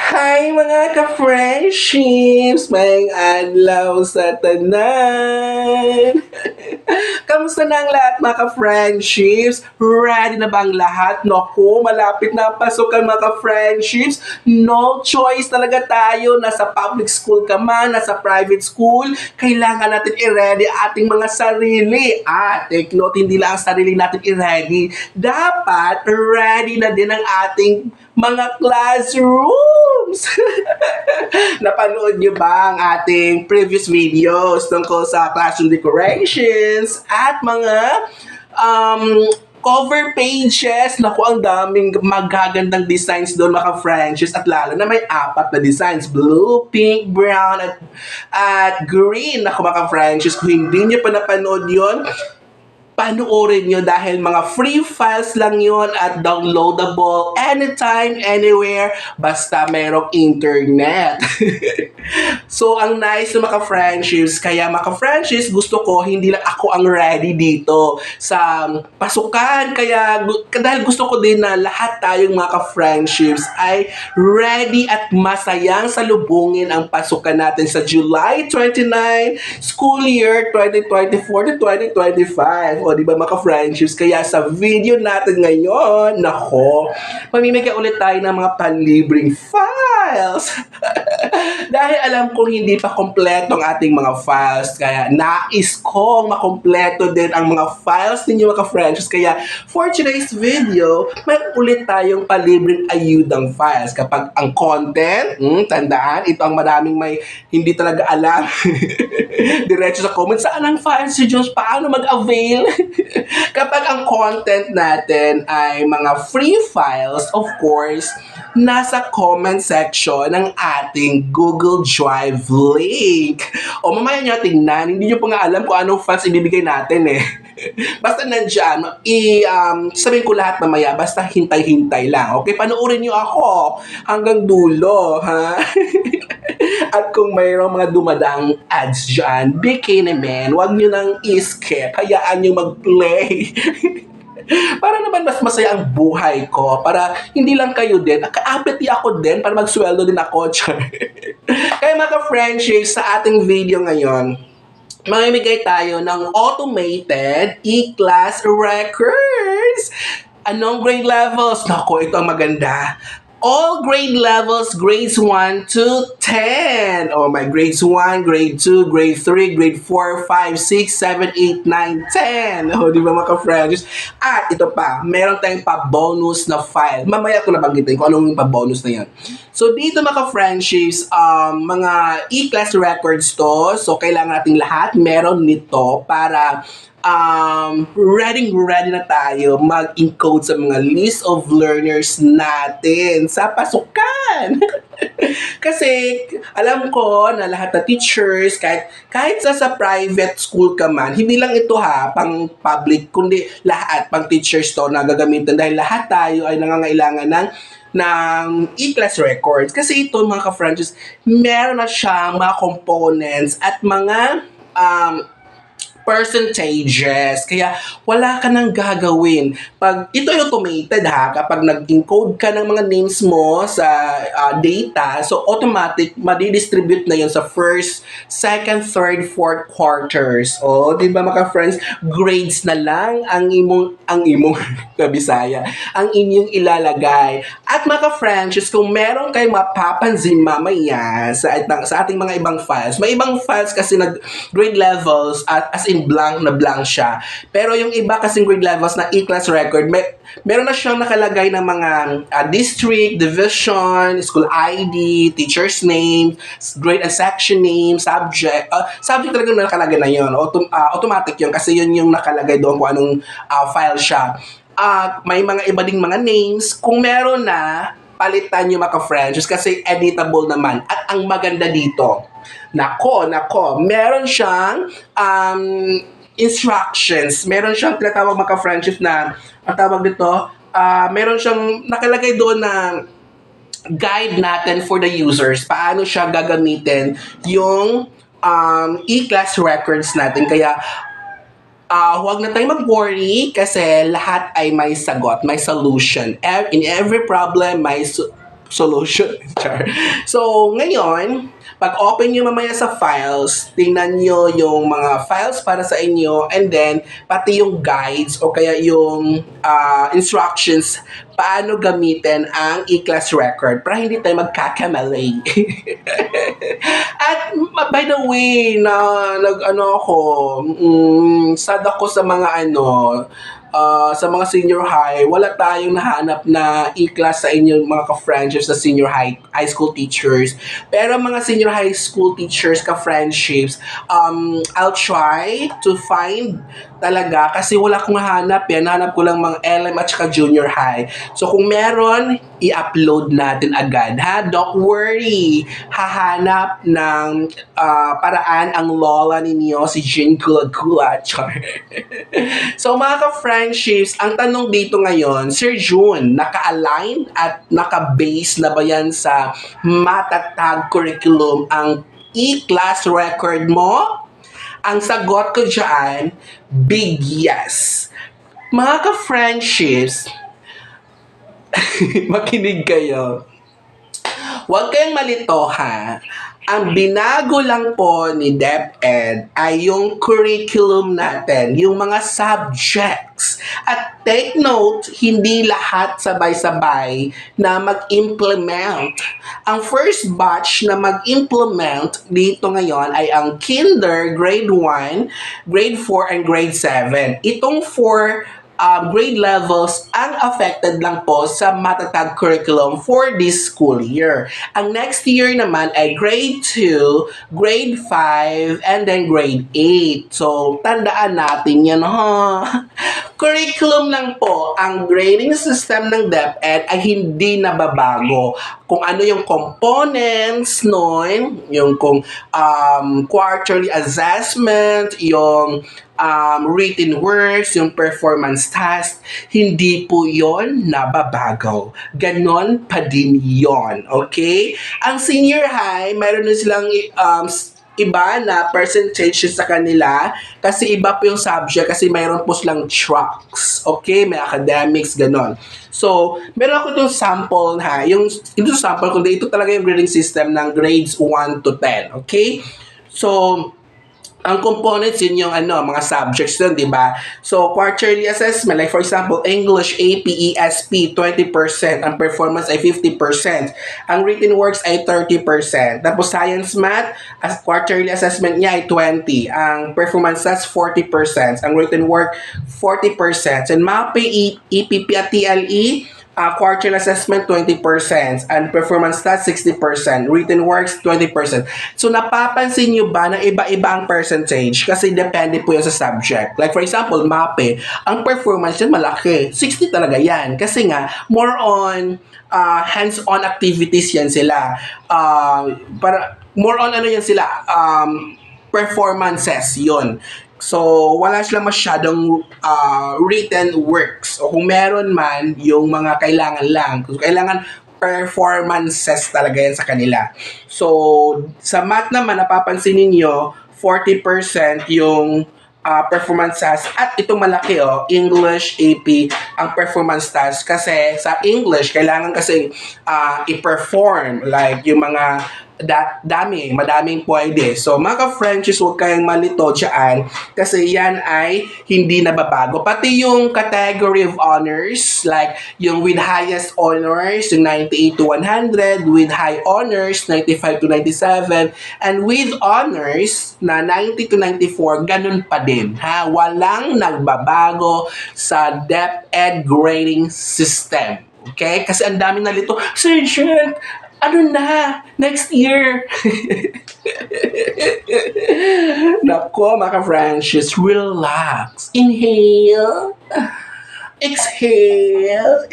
Hi mga ka-friendships! May adlaw sa tanan! Kamusta na ang lahat mga ka-friendships? Ready na ba ang lahat? Naku, malapit na ang pasukan mga ka-friendships. No choice talaga tayo. Nasa public school ka man, nasa private school, kailangan natin i-ready ating mga sarili. Take note, hindi lang ang sarili natin i-ready. Dapat ready na din ang ating mga classrooms! Napanood niyo ba ang ating previous videos tungkol sa classroom decorations at mga cover pages? Naku, ang daming magagandang designs doon mga friendships at lalo na may 4 na designs. Blue, pink, brown, at green. Naku mga friendships, kung hindi niyo pa napanood yun, panoorin nyo dahil mga free files lang yon at downloadable anytime, anywhere, basta merong internet. So, ang nice ng maka-friendships, kaya maka-friendships, gusto ko, hindi lang ako ang ready dito sa pasukan, kaya dahil gusto ko din na lahat tayong maka-friendships ay ready at masayang salubungin ang pasukan natin sa July 29, school year 2024 to 2025. O, di ba mga friendships? Kaya sa video natin ngayon, nako, mamimigay ulit tayo ng mga panlibreng files. Dahil alam kong hindi pa kompleto ang ating mga files, kaya nais kong makompleto din ang mga files ninyo mga friendships. Kaya for today's video, may ulit tayong palibreng ayudang files. Kapag ang content, tandaan, ito ang maraming may hindi talaga alam. Diretso sa comment, saan ang files si Diyos? Paano mag-avail? Kapag ang content natin ay mga free files, of course, nasa comment section ng ating Google Drive link. O mamaya nyo tingnan, hindi nyo pa nga alam kung anong files ibibigay natin eh. Basta nandyan, sabihin ko lahat mamaya, basta hintay-hintay lang. Okay, panoorin nyo ako hanggang dulo, ha? At kung mayroong mga dumadaang ads dyan, bikini men, huwag nyo nang i-skip. Hayaan nyo mag-play. Para naman mas masaya ang buhay ko. Para hindi lang kayo din. Kaapit ako din para magsweldo din ako. Kaya mga friendships, sa ating video ngayon, mamimigay tayo ng automated e-class records. Anong grade levels? Nako, ito ang maganda. All grade levels, grades 1 to 10. Oh my, grades 1, grade 2, grade 3, grade 4, 5, 6, 7, 8, 9, 10. Oh, di ba mga friends? At ito pa, meron tayong pa-bonus na file. Mamaya ko nabanggitin kung anong pa-bonus na yan. So dito mga friendships, mga e-class records to. So kailangan nating lahat meron nito para ready na tayo mag-encode sa mga list of learners natin sa pasukan. Kasi alam ko na lahat na teachers, kahit sa private school ka man, hindi lang ito pang public, kundi lahat pang teachers to na gagamitin dahil lahat tayo ay nangangailangan ng e-class records. Kasi ito mga ka-friends, meron na siyang mga components at mga percentages. Kaya wala ka nang gagawin. Pag ito ay automated kapag nag-encode ka ng mga names mo sa data, so automatic madidistribute na yun sa first, second, third, fourth quarters. O, di ba mga friends, grades na lang ang imong Bisaya, ang inyong ilalagay. At mga friends, kung meron kayong mapapansin mamaya sa ating mga ibang files, may ibang files kasi na grade levels at as in blank siya. Pero yung iba kasing grade levels na e-class record, meron na siyang nakalagay ng mga district, division, school ID, teacher's name, grade and section name, subject. Subject talaga na nakalagay na yun. Automatic yun kasi yun yung nakalagay doon kung anong file siya. May mga iba ding mga names. Kung meron na, palitan nyo mga friends kasi editable naman. At ang maganda dito, nako, meron siyang instructions. Meron siyang tinatawag mga friendship na, ang tawag dito, meron siyang nakalagay doon na guide natin for the users. Paano siya gagamitin yung e-class records natin. Kaya, huwag na tayong mag-worry kasi lahat ay may sagot, may solution. In every problem, solution. Char. So, ngayon, pag open nyo mamaya sa files, tingnan nyo yung mga files para sa inyo and then pati yung guides o kaya yung instructions paano gamitin ang e-class record para hindi tayo magkakamali. At by the way, sad ako sa mga sa mga senior high, wala tayong nahanap na e-class sa inyong mga ka-friendships sa senior high school teachers. Pero mga senior high school teachers, ka-friendships, I'll try to find talaga kasi wala akong nahanap yan. Nahanap ko lang mga LM at saka junior high. So kung meron, i-upload natin agad, ha? Don't worry. Hahanap ng paraan ang lola ninyo, si Jean Gulagula. So mga ka-friendships, ang tanong dito ngayon, Sir June, naka-align at naka-base na ba yan sa matatag curriculum ang e-class record mo? Ang sagot ko dyan, big yes. Mga ka-friendships, makinig kayo. Huwag kayong malito, ha? Ang binago lang po ni DepEd ay yung curriculum natin, yung mga subjects. At take note, hindi lahat sabay-sabay na mag-implement. Ang first batch na mag-implement dito ngayon ay ang Kinder, Grade 1, Grade 4, and Grade 7. Itong 4 grade levels ang affected lang po sa matatag curriculum for this school year. Ang next year naman ay grade 2, grade 5, and then grade 8. So, tandaan natin yan, ha? Curriculum lang po, ang grading system ng DepEd ay hindi nababago. Kung ano yung components nun, yung kung quarterly assessment, yung written works, yung performance task, hindi po yon nababago. Ganon pa din yon. Okay? Ang senior high, mayroon na silang iba na percentage sa kanila kasi iba po yung subject kasi mayroon po silang tracks. Okay? May academics, ganon. So, meron ako itong sample ha. Yung sample, kundi ito talaga yung grading system ng grades 1 to 10. Okay? So, ang components yun yung mga subjects dun, di ba? So, quarterly assessment, like for example, English, AP, ESP, 20%. Ang performance ay 50%. Ang written works ay 30%. Tapos science, math, as quarterly assessment niya ay 20%. Ang performance test, 40%. Ang written work, 40%. And MAPE, EPP at TLE, quarterly assessment, 20%. And performance test, 60%. Written works, 20%. So, napapansin nyo ba na iba-iba ang percentage? Kasi depende po yan sa subject. Like, for example, MAPE, ang performance yan malaki. 60 talaga yan. Kasi nga, more on hands-on activities yan sila. More on yan sila, performances yon. So, wala silang masyadong written works. O kung meron man, yung mga kailangan lang. Kung kailangan performances talaga yan sa kanila. So, sa math naman, napapansin ninyo, 40% yung performances. At itong malaki, English, AP, ang performance task. Kasi sa English, kailangan kasi i-perform. Like, yung mga madaming pwede. So, mga ka-Frenchies, huwag kayong malito dyan kasi yan ay hindi nababago. Pati yung category of honors, like yung with highest honors, yung 98 to 100, with high honors, 95 to 97, and with honors na 90 to 94, ganun pa din. Ha? Walang nagbabago sa DepEd grading system. Okay? Kasi ang dami nalito, Sir Jen, ano na? Next year. Nako, mga ka-Frenchies, relax. Inhale. Exhale.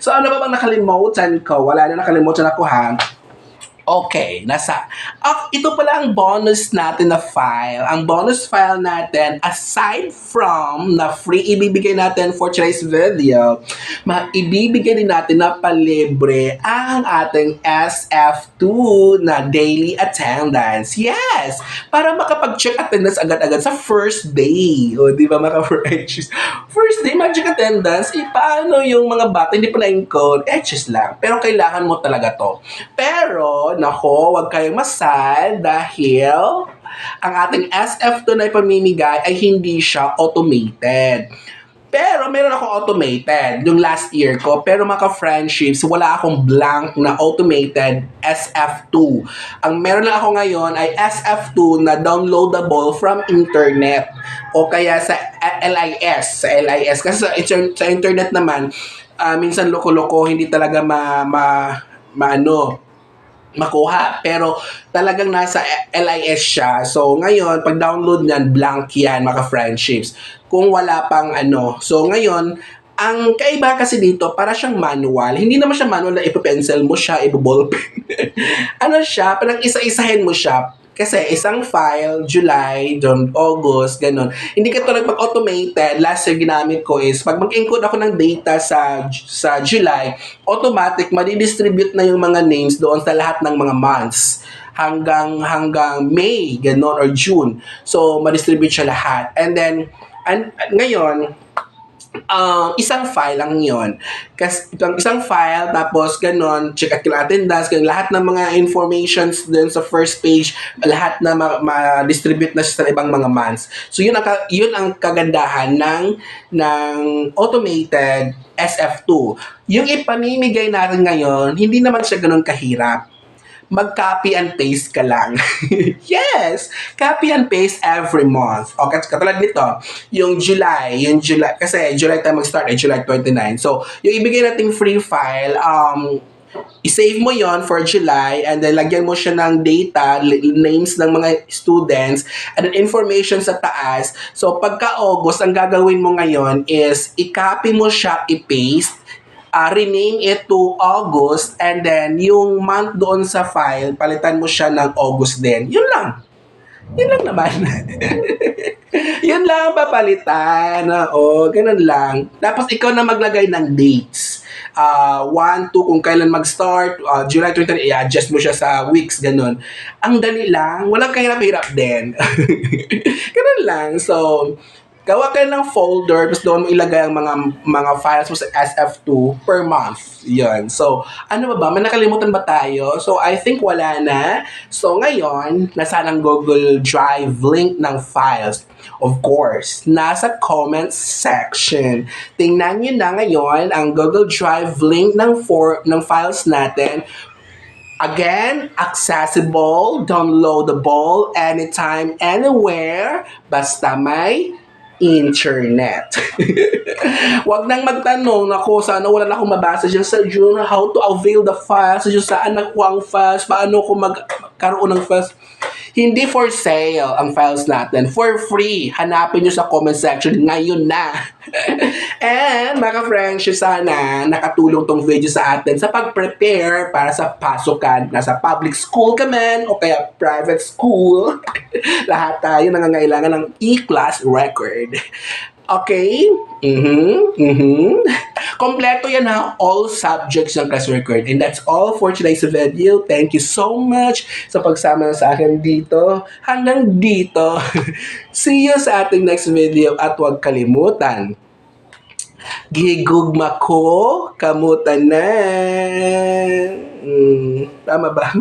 So, ano ba bang nakalimutan ko? Wala na, nakalimutan ako, ha? Okay, ito pala ang bonus natin na file. Ang bonus file natin, aside from na free ibibigay natin for today's video, ibibigay din natin na palibre ang ating SF2 na daily attendance. Yes! Para makapag-check attendance agad-agad sa first day. O, di ba mga friends? First day, mag-check attendance, paano yung mga bata hindi pa na-encode? Just lang. Pero kailangan mo talaga to. Pero, nako, wag kayong masal dahil ang ating SF2 na ipamimigay ay hindi siya automated. Pero meron akong automated yung last year ko. Pero mga friendships, wala akong blank na automated SF2. Ang meron lang ako ngayon ay SF2 na downloadable from internet o kaya sa LIS. Sa LIS. Kasi sa internet naman, minsan loko-loko, hindi talaga makuha. Pero talagang nasa LIS siya. So, ngayon, pag download niyan, blank yan, mga friendships. Kung wala pang So, ngayon, ang kaiba kasi dito, para siyang manual. Hindi naman siya manual na ipapencil mo siya, ibuballpen. Siya, parang isa-isahin mo siya. Kasi isang file, July, August, ganun. Hindi ka tulad pag automated, last year ginamit ko is, pag mag-encode ako ng data sa July, automatic, madidistribute na yung mga names doon sa lahat ng mga months. Hanggang May, ganun, or June. So, madistribute siya lahat. And then, ngayon, isang file lang yon. Kasi itong isang file, tapos ganon, check at attendance, lahat ng mga informations dun sa first page, lahat na ma-distribute na siya sa ibang mga months. So yun ang kagandahan ng automated SF2. Yung ipamimigay natin ngayon, hindi naman siya ganun kahirap. Mag-copy and paste ka lang. Yes! Copy and paste every month. Okay, katulad nito, yung July, kasi July tayo mag-start, July 29. So, yung ibigay nating free file, i-save mo yon for July and then lagyan mo siya ng data, names ng mga students, and then information sa taas. So, pagka-August, ang gagawin mo ngayon is i-copy mo siya, i-paste, rename it to August, and then yung month doon sa file, palitan mo siya ng August din. Yun lang. Yun lang naman. Yun lang papalitan. Ganun lang. Tapos ikaw na maglagay ng dates. 1, 2, kung kailan mag-start, July 20, i-adjust mo siya sa weeks, ganun. Ang dali lang. Walang kahirap-hirap din. Ganun lang. So, gawa kayo ng folder, tapos doon mo ilagay ang mga files mo sa SF2 per month. Yun. So, ano ba? May nakalimutan ba tayo? So, I think wala na. So, ngayon, nasa ng Google Drive link ng files. Of course, nasa comment section. Tingnan nyo na ngayon ang Google Drive link ng files natin. Again, accessible, downloadable, anytime, anywhere, basta may internet. Wag nang magtanong, nako, sana wala na akong mabasa dyan sa June, how to avail the files, saan nakuha ang files, paano ko magkaroon ng files. Hindi for sale ang files natin. For free. Hanapin nyo sa comment section ngayon na. And mga friends, sana nakatulong tong video sa atin sa pag-prepare para sa pasukan. Nasa public school ka man o kaya private school. Lahat tayo nangangailangan ng e-class record. Okay? Kompleto yan ha. All subjects ng class record. And that's all for today's video. Thank you so much sa pagsama sa akin dito. Hanggang dito. See you sa ating next video. At huwag kalimutan, gigugma ko, kamutan na. Tama ba?